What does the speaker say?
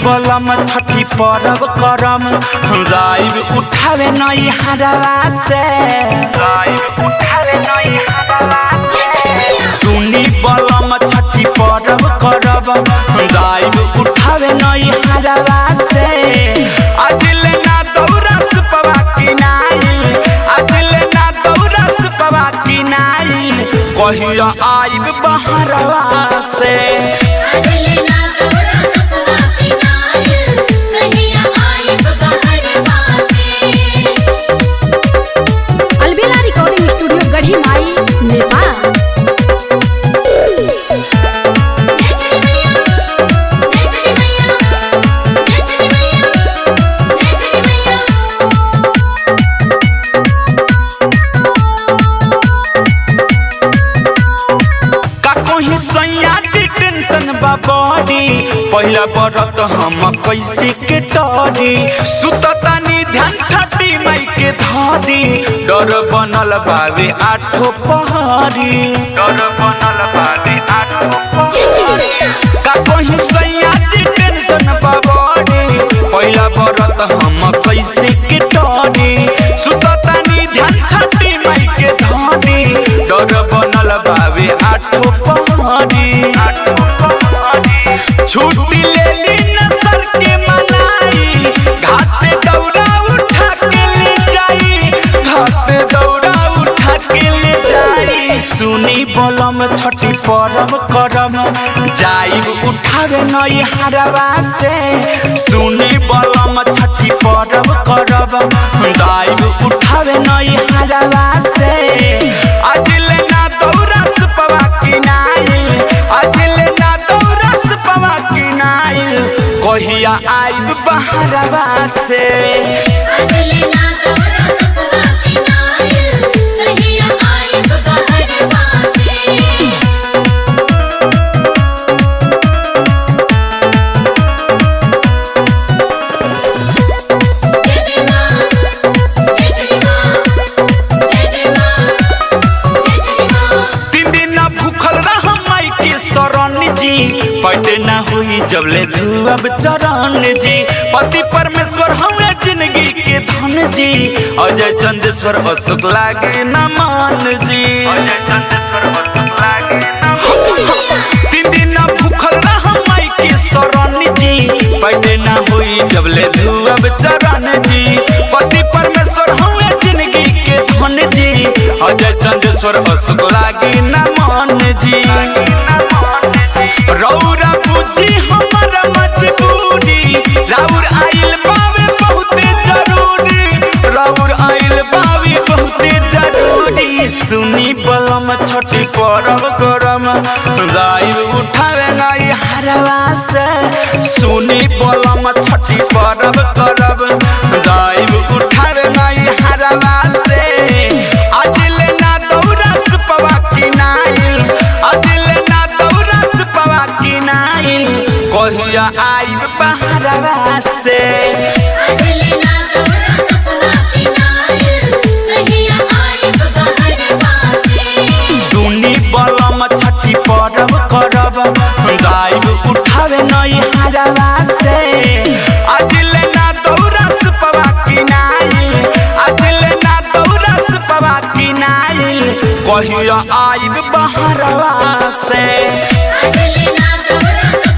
बलम छठी परब करम जाइब उठावे नई हरवा से सुनी बलम छठी परब करब जाइब उठावे नई हरवा से अजले ना दौरस पवा की नाइल अजले ना दौरस पवा की नाइल कहिया आइब बहरवा से अलबेला रिकॉर्डिंग स्टूडियो गढ़ी माई नेपाल। बॉडी पहला बरत हम कैसे के डरी सुततानी ध्यान छठी मई के धारी डर बनल बावे आठो पहाड़ी डर बनल बावे आठो पहाड़ी का कहीं सैया जी टेंशन बॉडी पहला बरत हम कैसे के डरी सुततानी ध्यान छठी मई के धारी डर बनल बावे आठो पहाड़ी छुट्टी ले ली नसर के मनाई घाट पे दौड़ा उठा के ले जाई घाट पे दौड़ा उठा के ले जाई सुनी बलम छठी परब करम जाइब उठावे नई हरवा से सुनी बलम छठी परब करब जाइब उठावे नई हरवा से अजले ना दौरस पवा की नाइल अजले ना दौरस पवा की नाइल कहिया आइब बहरवा से अजले ना दौरस पवा की नाइल कहिया आइब बहरवा से पटे ना हुई जबले धुआब चरण जी पति परमेश्वर हमें जिंदगी के धन जी अजय चंदेश्वर अशोक लागे न मान जी अजय चंदेश्वर अशोक लागे न तीन दिन भूखल रह माई के शरण जी पटे ना हुई जबले धुआब चरण जी पति परमेश्वर हमें जिंदगी के धन जी अजय चंदेश्वर अशोक लागे न मान जी रौरा बुझी हमर मजबूरी राउर आइल बावे बहुते जरूरी राउर आइल बावे बहुते जरूरी सुनी बलम छठी परब करम जाइब उठावे नई हरवा से सुनी बलम छठी परब करब जाइब उठावे नई हरवा से अजले ना दौरस पवा की नाइल अजले ना दौरस पवा की नाइल कहिया आइब बहरवा से अजले ना दौरस पवा की नाइल कहिया आइब बहरवा से सुनी बलम छठी परब करब जाइब उठावे नई हरवा से अजले ना दौरस पवा की नाइल अजले ना दौरस पवा की नाइल कहिया आइब बहरवा से अजले ना दौरस